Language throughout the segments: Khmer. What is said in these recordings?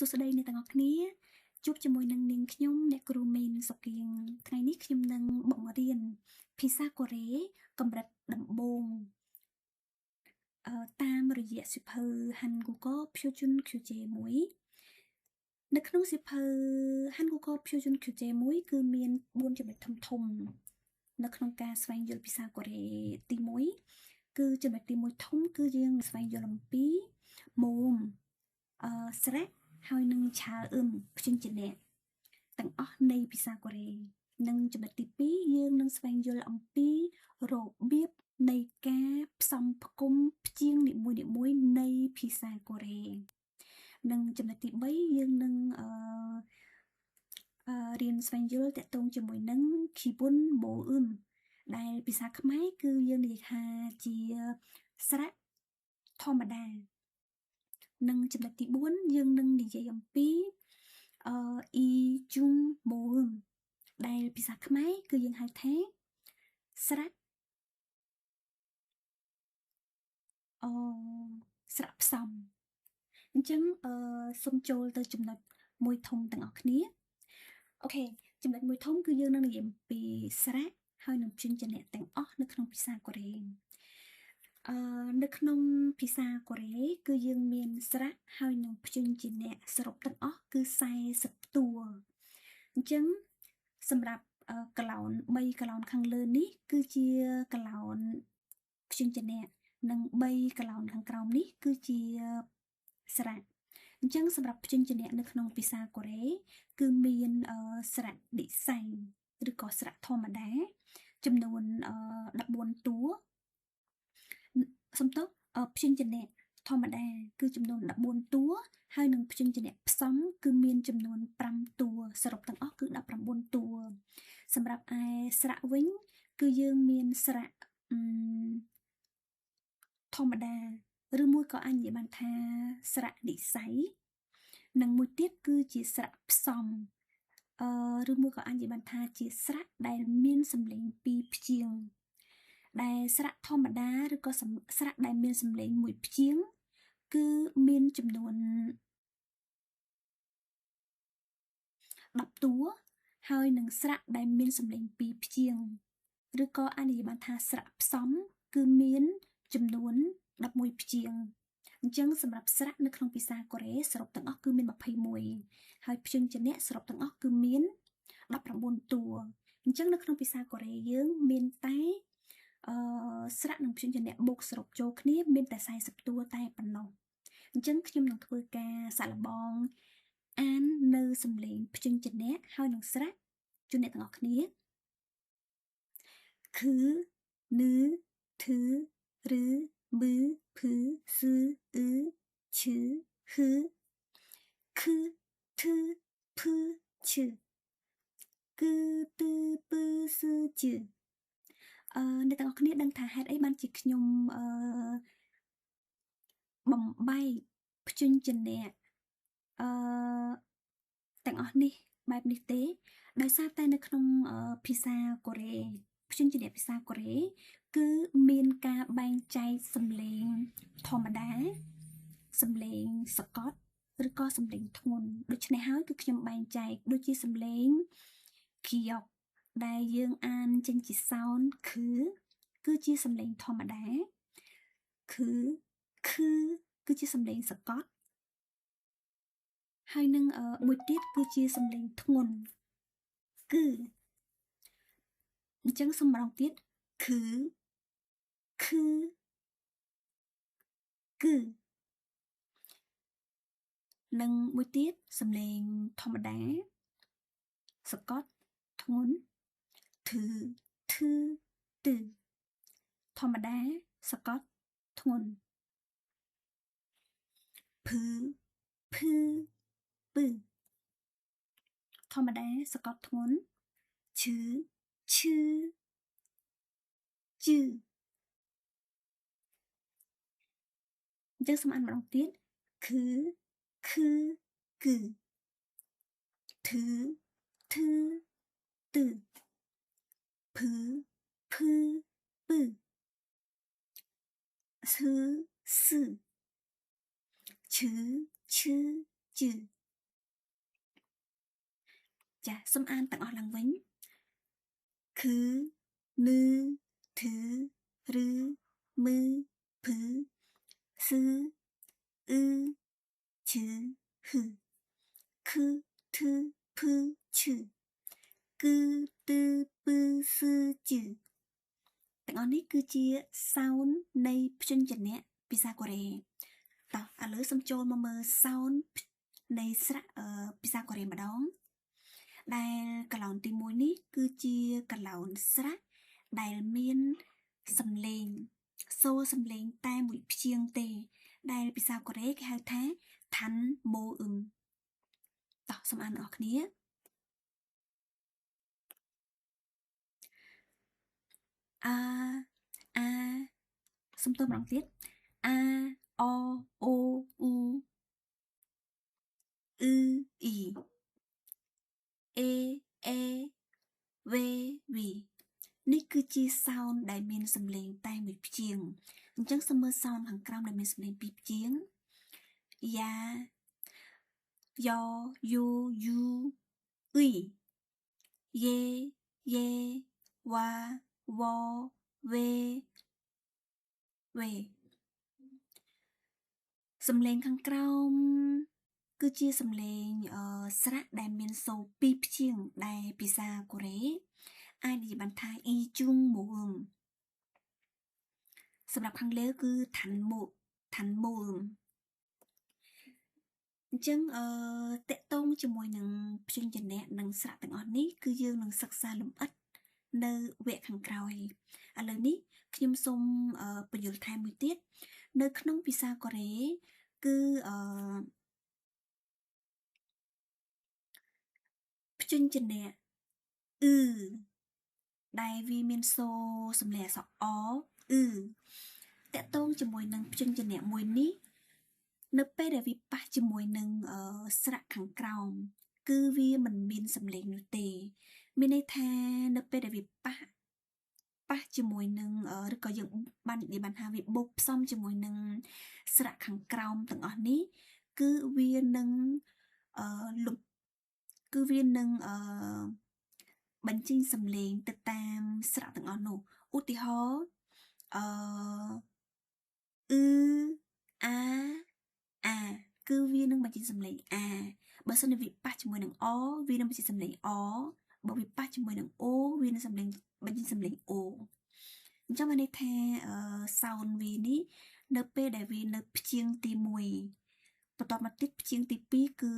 សួស្តីអ្នកទាំងអស់គ្នាជួបជាមួយនឹងនាងខ្ញុំអ្នកគ្រូមីនសុគៀងថ្ងៃនេះខ្ញុំនឹងបង្រៀនភាសាកូរ៉េកម្រិតដំបូងតាមរយៈសៀវភៅ Hangugo Pyojun Kyuje 1នៅក្នុងសៀវភៅ Hangugo Pyojun Kyuje 1គឺមាន4ចំណុចធំនៅក្នុងការស្វែងយល់ភាសាកូរ៉េទី1គឺចំណុចទី1ធំគឺយើងស្វែងយល់អំពីម៉ូមស្រៈហើយនឹងឆើព្យញ្ជនៈទាំងអស់នៃភាសាកូរ៉េនិងចំណុចទី2យើងនឹងស្វែងយល់អំពីរបៀបនៃការផ្សំផ្គុំព្យាង្គនីមួយៗនៃភាសាកូរ៉េនិងចំណុចទី3យើងនឹងរៀនស្វែងយល់តាក់ទងជាមួយនឹង Kibun Moum ដែលភាសាខ្មែរគឺយើងនិយាយថាជាស្រៈធម្មតានិងចំណុចទី4យើងនឹងនិយាយអំពីIjung Moum ដែលភាសាខ្មែរគឺយើងហៅថាស្រៈផ្សំអញ្ចឹងសូមចូលទៅចំណុចមួយធំទាំងអស់គ្នាអូខេចំណុចមួយធំគឺយើងនឹងនិយាយអំពីស្រៈហើយនឹងព្យញ្ជនៈទាំងអស់នៅក្នុងភាសាកូរ៉េនៅក្នុងភាសាកូរ៉េគឺយើងមានស្រៈហើយនឹងព្យញ្ជនៈសរុបទាំងអស់គឺ40តួអញ្ចឹងសម្រាប់កឡោន3កឡោនខាងលើនេះគឺជាកឡោនព្យញ្ជនៈនិង3កឡោនខាងក្រោមនេះគឺជាស្រៈអញ្ចឹងសម្រាប់ព្យញ្ជនៈនៅក្នុងភាសាកូរ៉េគឺមានស្រៈឌិស័យឬក៏ស្រៈធម្មតាចំនួន14តួសំទោសព្យញ្ជនៈធម្មតាគឺចំនួន14តួហើយនឹងព្យញ្ជនៈផ្សំគឺមានចំនួន5តួសរុបទាំងអស់គឺ19តួសម្រាប់ឯស្រៈវិញគឺយើងមានស្រៈធម្មតាឬមួយក៏អាចនិយាយបានថាស្រៈនិស័យនិងមួយទៀតគឺជាស្រៈផ្សំឬមួយក៏អាចនិយាយបានថាជាស្រៈដែលមានសម្លេងពីរព្យាង្គដែលស្រៈធម្មតាឬក៏ស្រៈដែលមានសម្លេងមួយព្យាង្គគឺមានចំនួន10តួហើយនឹងស្រៈដែលមានសម្លេងពីរព្យាង្គឬក៏អាចនិយាយបានថាស្រៈផ្សំគឺមានចំនួន11ព្យាង្គអញ្ចឹងសម្រាប់ស្រៈនៅក្នុងភាសាកូរ៉េសរុបទាំងអស់គឺមាន21ហើយព្យញ្ជនៈសរុបទាំងអស់គឺមាន19តួអញ្ចឹងនៅក្នុងភាសាកូរ៉េយើងមានតែស្រៈនិងព្យញ្ជនៈបូកសរុបចូលគ្នាមានតែ40តួតែប៉ុណ្ណោះអញ្ចឹងខ្ញុំនឹងធ្វើការសាកល្បងអាននៅសំឡេងព្យញ្ជនៈហើយនឹងស្រៈជូនអ្នកទាំងអស់គ្នាគឺនឺធឺឬបឺភឺស៊ឺអឺឈឺហឺខឺធឺភឺឈឺគឺទឺពឺស៊ឺជឺអ្នកទាំងអស់គ្នាដឹងថាហេតុអីបានជាខ្ញុំបំបែកព្យញ្ជនៈទាំងអស់នេះបែបនេះទេដោយសារតែនៅក្នុងភាសាកូរ៉េព្យញ្ជនៈភាសាកូរ៉េគឺមានការបែងចែកសំឡេងធម្មតាសំឡេងសកតឬក៏សំឡេងធ្ងន់ដូច្នេះហើយគឺខ្ញុំបែងចែកដូចជាសំឡេងគីយ៉កដែលយើងអានចេញជាសោនគឺជាសំឡេងធម្មតាគឺជាសំឡេងសកតហើយនឹងមួយទៀតគឺជាសំឡេងធ្ងន់គឺអញ្ចឹងសូមម្ដងទៀតគឺនិងមួយទៀតសំឡេងធម្មតាសកតធ្ងន់ធឺទឺធម្មតាសកតធ្ងន់ភឺភឺពឺធម្មតាសកតធ្ងន់ឈឺជឺអញ្ចឹងសូមអានម្ដងទៀតគឺធឺទឺភឺពឺស៊ឺឈឺជឺ ចាសូមអានទាំងអស់ឡើងវិញគឺនឺធឺឬមឺភឺស៊ឺអ៊ឺឈឺហឺគឺធឺភឺឈឺគឺទឺពឺស៊ឺជឺទាំងអស់នេះគឺជា sound នៃព្យញ្ជនៈភាសាកូរ៉េតោះឥឡូវសូមចូលមកមើល sound នៃស្រៈភាសាកូរ៉េម្ដងដែលកន្លោនទី1នេះគឺជាកន្លោនស្រៈដែលមានសំឡេងសូរសំឡេងតែមួយព្យាង្គទេដែលភាសាកូរ៉េគេហៅថាឋាន់ម៉ូអ៊ឹមតោះសូមអានអ្នកគ្នាអាសូមតបម្ដងទៀតអាអូអូអ៊ូអ៊ឺអ៊ីអេអេវេវីនេះគឺជា sound ដែលមានសំឡេងតែមួយព្យាង្គអញ្ចឹងសូមមើល sound ខាងក្រោមដែលមានសំឡេងពីរព្យាង្គយ៉ាយ៉យូយូអ៊ុយយេយេវ៉ាវ៉វេវេសំឡេងខាងក្រោមគឺជាសំឡេងស្រៈដែលមានសូរពីរព្យាង្គដែលភាសាកូរ៉េអាចនិយាយបានថាអ៊ីជុងម៉ូអ៊ឹមសម្រាប់ខាងលើគឺឋាន់ម៉ូអ៊ឹមអញ្ចឹងតកតងជាមួយនឹងព្យញ្ជនៈនិងស្រៈទាំងអស់នេះគឺយើងនឹងសិក្សាលម្អិតនៅវគ្គខាងក្រោយឥឡូវនេះខ្ញុំសូមបញ្យល់ថែមមួយទៀតនៅក្នុងភាសាកូរ៉េគឺព្យញ្ជនៈអ៊ឺដែលវាមានសូរសំឡេងអក្សរអអ៊ឺតកតងជាមួយនឹងព្យញ្ជនៈមួយនេះនៅពេលដែលវាប៉ះជាមួយនឹងស្រៈខាងក្រោមគឺវាមិនមានសំឡេងនោះទេមានន័យថានៅពេលដែលវាប៉ះជាមួយនឹងឬក៏យើងបាននិយាយបានថាវាបូកផ្សំជាមួយនឹងស្រៈខាងក្រោមទាំងអស់នេះគឺវានឹងលុបគឺវានឹងបញ្ចេញសំឡេងទៅតាមស្រៈទាំងអស់នោះឧទាហរណ៍អ៊ឺអាគឺវានឹងបញ្ចេញសំឡេងអាបើសិនវាប៉ះជាមួយនឹងអវានឹងបញ្ចេញសំឡេងអបើវាប៉ះជាមួយនឹងអូវានឹងបញ្ចេញសំឡេងអូអញ្ចឹងបានន័យថាsound វានេះនៅពេលដែលវានៅព្យាង្គទី1បន្តមកទៀតព្យាង្គទី2គឺ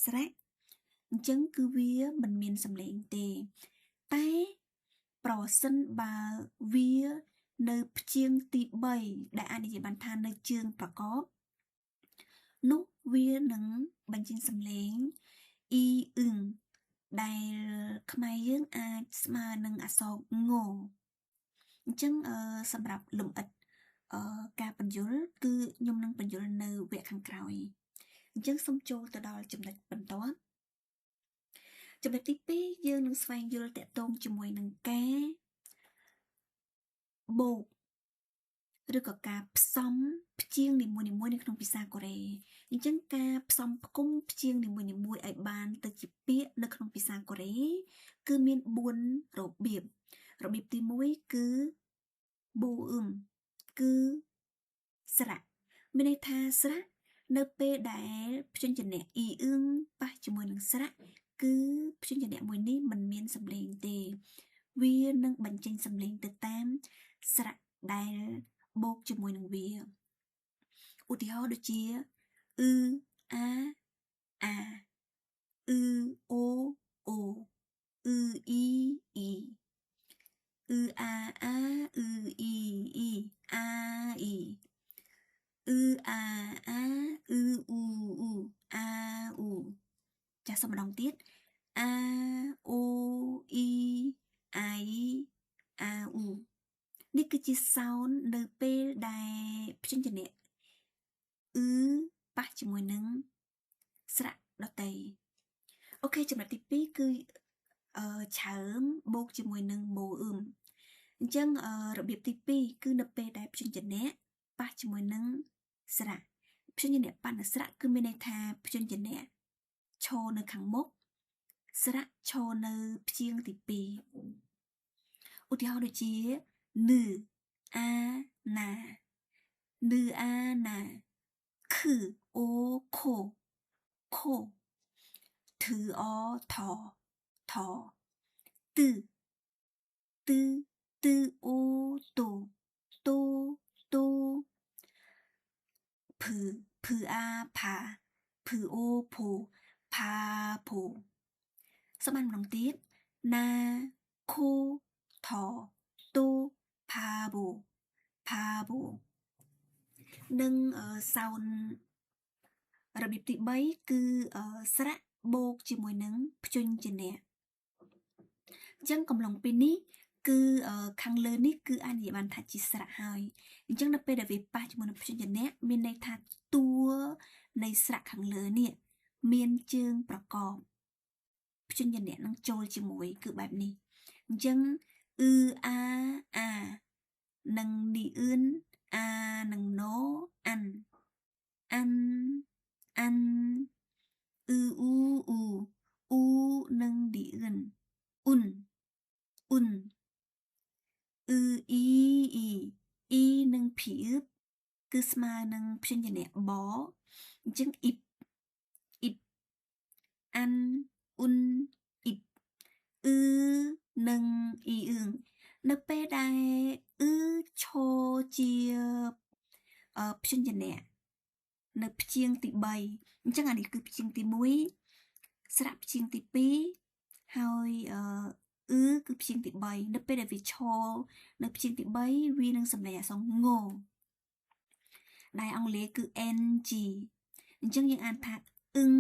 ស្រៈអញ្ចឹងគឺវាមិនមានសំឡេងទេតែប្រសិនបើវានៅព្យាង្គទី3ដែលអាចនិយាយបានថានៅជើងប្រកបនោះវានឹងបញ្ចេញសំឡេងអ៊ីអ៊ឹងដែលខ្មែរយើងអាចស្មើនឹងអក្សรงអញ្ចឹងសម្រាប់លម្អិតការបញ្យលគឺខ្ញុំនឹងបញ្យលនៅវគ្គខាងក្រោយអញ្ចឹងសូមចូលទៅដល់ចំណុចបន្ទាប់ចំណុចទី2យើងនឹងស្វែងយល់តកតងជាមួយនឹងការបូកឬក៏ការផ្សំព្យាង្គនីមួយៗនៅក្នុងភាសាកូរ៉េអញ្ចឹងការផ្សំផ្គុំព្យាង្គនីមួយៗឲ្យបានទៅជាពាក្យនៅក្នុងភាសាកូរ៉េគឺមាន4របៀបទី1គឺបូអ៊ឹមគឺស្រៈមានន័យថាស្រៈនៅពេលដែលព្យញ្ជនៈអ៊ីអ៊ឹងប៉ះជាមួយនឹងស្រៈគឺព្យញ្ជនៈមួយនេះមិនមានសំឡេងទេវានឹងបញ្ចេញសំឡេងទៅតាមស្រៈដែលបូកជាមួយនឹងវាឧទាហរណ៍ដូចជាអ៊ឺអាអ៊ឺអូអូអ៊ឺអ៊ីអ៊ីអ៊ឺអាអ៊ឺអ៊ីអ៊ីអាអ៊ីអ៊ឺអាអ៊ឺអ៊ូអ៊ូអាអ៊ូចាសសូមម្ដងទៀតអាអូអ៊ីអាយអាអ៊ូនេះគឺជា sound នៅពេលដែលព្យញ្ជនៈអ៊ឺប៉ះជាមួយនឹងស្រៈដតីអូខេចំណុចទី2គឺឆើមបូកជាមួយនឹងម៉ូអ៊ឹមអញ្ចឹងរបៀបទី2គឺនៅពេលដែលព្យញ្ជនៈប៉ះជាមួយនឹងស្រៈព្យញ្ជនៈប៉ះនឹងស្រៈគឺមានន័យថាព្យញ្ជនៈឈរនៅខាងមុខ ស្រៈឈរនៅព្យាង្គទី2ឧទាហរណ៍ដូចជានឺអាណានឺអាណាគឺអូខូខូធឺអថថទឺទឺទឺអូតូតូតូភឺភឺអាផាភឺអូភូផាភូសម្បានម្ដងទៀតណាខូថតូផាបូផាបូនិងសោនរបៀបទី3គឺស្រៈបូកជាមួយនឹងព្យញ្ជនៈអញ្ចឹងកំឡុងពេលនេះគឺខាងលើនេះគឺអាចនិយាយបានថាជាស្រៈហើយអញ្ចឹងនៅពេលដែលវាប៉ះជាមួយនឹងព្យញ្ជនៈមានន័យថាតួនៃស្រៈខាងលើនេះមានជើងប្រកបព្យញ្ជនៈនឹងចូលជាមួយគឺបែបនេះអញ្ចឹងអានិងនីអឿនអានិងណូអានអ៊ូអ៊ូនិងនីអឿនអ៊ុនអ៊ុនអ៊ីនិងភីបគឺស្មើនឹងព្យញ្ជនៈបអញ្ចឹងអ៊ីបអានអ៊ុនអ៊ីបនិងអ៊ីអឿងនៅពេលដែលឈរជាព្យញ្ជនៈនៅព្យាង្គទី3អញ្ចឹងអានេះគឺព្យាង្គទី1ស្រៈព្យាង្គទី2ហើយគឺព្យាង្គទី3នៅពេលដែលវាឈរនៅព្យាង្គទី3វានឹងសម្ដែងអក្សรงងដែលអង់គ្លេសគឺ ng អញ្ចឹងយើងអានថាអ៊ឹង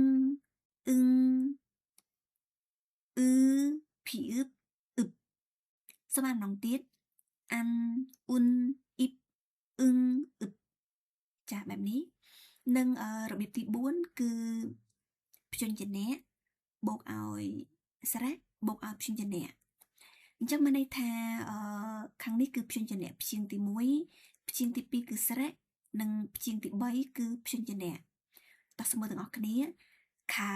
ភីអឹបសម្រាប់ម្ដងទៀតអានអ៊ុនអ៊ីបអ៊ឹងអឹបចាបែបនេះនិងរបៀបទី4គឺព្យញ្ជនៈបូកឲ្យស្រៈបូកឲ្យព្យញ្ជនៈអញ្ចឹងមានន័យថាខាងនេះគឺព្យញ្ជនៈព្យាង្គទី1ព្យាង្គទី2គឺស្រៈនិងព្យាង្គទី3គឺព្យញ្ជនៈតោះស្មើទាំងអស់គ្នាខា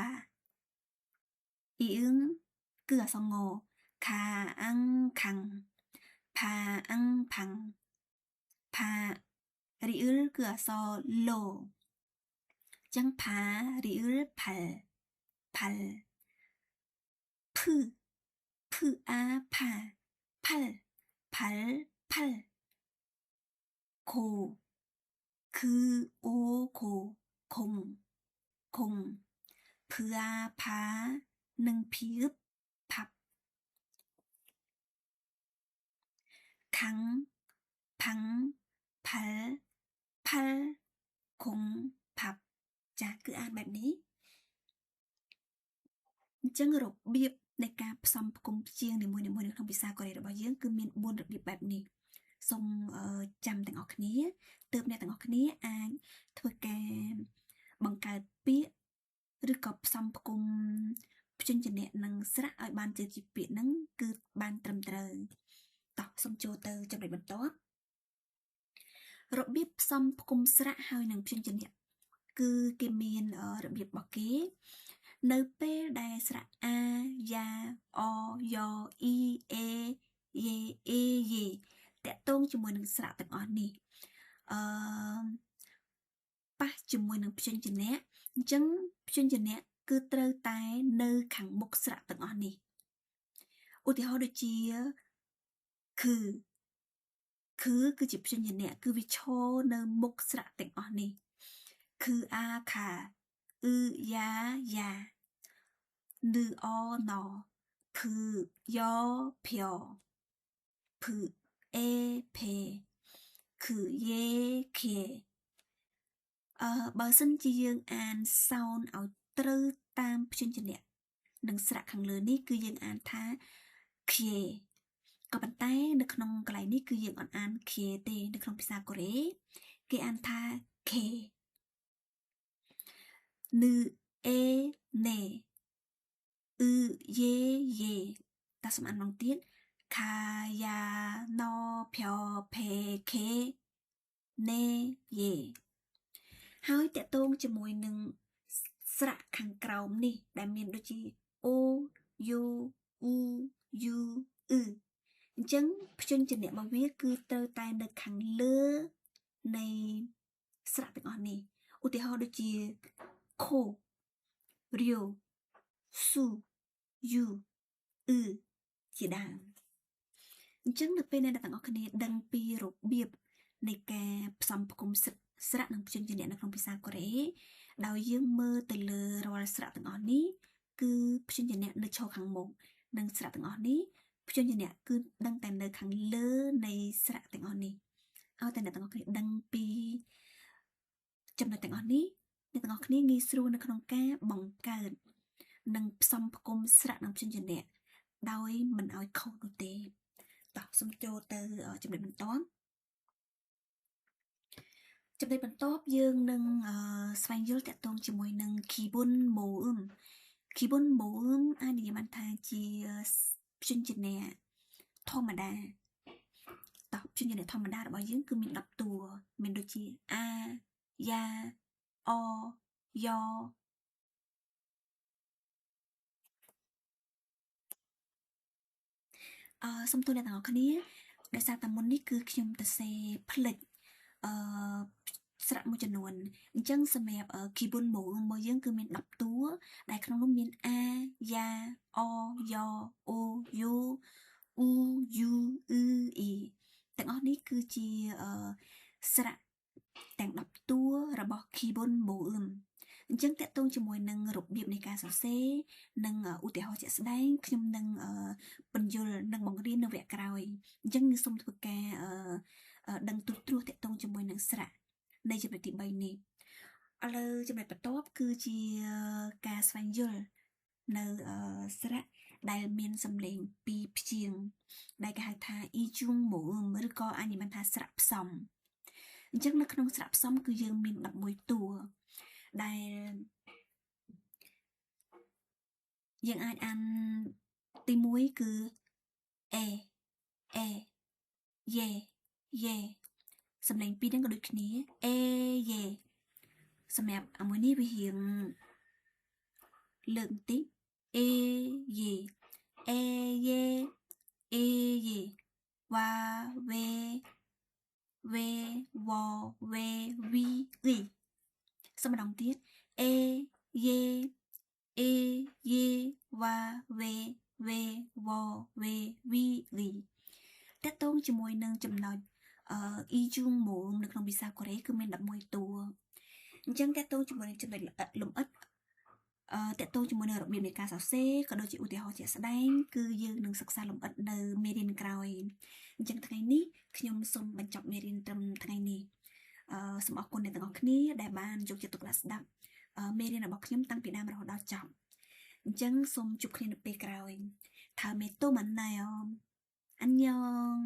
អ៊ីអ៊ឹងគឺអក្សรงងខាអាំងខាំងផាអាំងផាំងផារីអ៊ឺលគឺអក្សរឡូចឹងផារីអ៊ឺលផាល់ភឺអាផាផាល់ខូគឺអូខូខុងភឺអាផានិងភៀបផាប់ខាំងផាំងផាល់ខុងផាប់ចាគឺអានបែបនេះអញ្ចឹងរបៀបនៃការផ្សំផ្គុំព្យាង្គនីមួយៗនៅក្នុងភាសាកូរ៉េរបស់យើងគឺមាន4របៀបបែបនេះសូមចាំទាំងអស់គ្នាទើបអ្នកទាំងអស់គ្នាអាចធ្វើការបង្កើតពាក្យឬក៏ផ្សំផ្គុំព្យញ្ជនៈនិងស្រៈឲ្យបានជាពាក្យហ្នឹងគឺបានត្រឹមត្រូវតោះសូមចូលទៅចំណុចបន្ទាប់របៀបផ្សំផ្គុំស្រៈហើយនឹងព្យញ្ជនៈគឺគេមានរបៀបរបស់គេនៅពេលដែលស្រៈអាយ៉ាអយ៉អ៊ីអេយេអេយេតកតងជាមួយនឹងស្រៈទាំងអស់នេះប៉ះជាមួយនឹងព្យញ្ជនៈអញ្ចឹងព្យញ្ជនៈគឺត្រូវតែនៅខាងមុខស្រៈទាំងអស់នេះឧទាហរណ៍ដូចជាគឺជាព្យញ្ជនៈគឺវាឈរនៅមុខស្រៈទាំងអស់នេះគឺអាខាយ៉ានឺអណភឺយ៉ភျភឺអេភេគឺយេខេបើសិនជាយើងអានសោនឲ្យត្រូវតាមព្យញ្ជនៈនិងស្រៈខាងលើនេះគឺយើងអានថាខេក៏ប៉ុន្តែនៅក្នុងកន្លែងនេះគឺយើងអត់អានខេទេនៅក្នុងភាសាកូរ៉េគេអានថាខេនឺអេណេយេតាសំអានម្ដងទៀតខាយ៉ាណភျភេខេណេយេហើយតកតងជាមួយនឹងស្រៈខាងក្រោមនេះដែលមានដូចជាអូ yo u yuអញ្ចឹងព្យញ្ជនៈរបស់វាគឺត្រូវតែនៅខាងលើនៃស្រៈទាំងអស់នេះឧទាហរណ៍ដូចជា ko ryo su yu ជាដើមអញ្ចឹងនៅពេលអ្នកទាំងអស់គ្នាដឹងពីរបៀបនៃការផ្សំផ្គុំស្រៈនិងព្យញ្ជនៈនៅក្នុងភាសាកូរ៉េដោយយើងមើលទៅលើរាល់ស្រៈទាំងអស់នេះគឺព្យញ្ជនៈនៅឈរខាងមុខនិងស្រៈទាំងអស់នេះព្យញ្ជនៈគឺដឹងតែនៅខាងលើនៃស្រៈទាំងអស់នេះឲ្យតែអ្នកទាំងអស់គ្នាដឹងពីចំណុចទាំងអស់នេះអ្នកទាំងអស់គ្នាងាយស្រួលនៅក្នុងការបង្កើតនិងផ្សំផ្គុំស្រៈនិងព្យញ្ជនៈដោយមិនឲ្យខុសនោះទេតោះសូមចូលទៅចំណុចបន្ទាប់យើងនឹងស្វែងយល់តាក់ទងជាមួយនឹង Kibun Moum Kibun Moum អាចនិយាយបានថាជាព្យញ្ជនៈធម្មតាតោះព្យញ្ជនៈធម្មតារបស់យើងគឺមាន10តួមានដូចជា a ya o yoសូមទោសអ្នកទាំងអស់គ្នាដោយសារតែមុននេះគឺខ្ញុំទៅសេផ្លេចស្រៈមួយចំនួនអញ្ចឹងសម្រាប់ Kibun Moum របស់យើងគឺមាន10តួដែលក្នុងនោះមាន a ya o yo o yo u yu i ទាំងអស់នេះគឺជាស្រៈទាំង10តួរបស់ Kibun Moum អញ្ចឹងតកតងជាមួយនឹងរបៀបនៃការសរសេរនិងឧទាហរណ៍ជាក់ស្ដែងខ្ញុំនឹងបញ្យល់និងបង្រៀននៅវគ្គក្រោយអញ្ចឹងខ្ញុំសូមធ្វើការដឹងទូទ្រោះតកតងជាមួយនឹងស្រៈនៃចំណុចទី3នេះឥឡូវចំណុចបន្ទាប់គឺជាការស្វែងយល់នៅស្រៈដែលមានសំឡេងពីរព្យាង្គដែលគេហៅថា Ijung Moum ឬក៏អាចនិយាយថាស្រៈផ្សំអញ្ចឹងនៅក្នុងស្រៈផ្សំគឺយើងមាន11តួដែលយើងអាចអានទី1គឺ e ye សំឡេងពីរហ្នឹងក៏ដូចគ្នា e ye សម្រាប់មួយនេះវារៀងលើកបន្តិច e ye wa we wo we wi សូមម្ដងទៀត e ye wa we wo we wi តកតងជាមួយនឹងចំណុចIjung Moum នៅក្នុងភាសាកូរ៉េគឺមាន11តួអញ្ចឹងតកតងជាមួយនឹងចំណុចលម្អិតតកតងជាមួយនឹងរបៀបនៃការសរសេរក៏ដូចជាឧទាហរណ៍ជាក់ស្ដែងគឺយើងនឹងសិក្សាលម្អិតនៅមេរៀនក្រោយអញ្ចឹងថ្ងៃនេះខ្ញុំសូមបញ្ចប់មេរៀនត្រឹមថ្ងៃនេះសូមអរគុណអ្នកទាំងអស់គ្នាដែលបានយកចិត្តទុកដាក់ស្ដាប់មេរៀនរបស់ខ្ញុំតាំងពីដើមរហូតដល់ចប់អញ្ចឹងសូមជួបគ្នានៅពេលក្រោយថាមេតូម៉ាណៃអញញង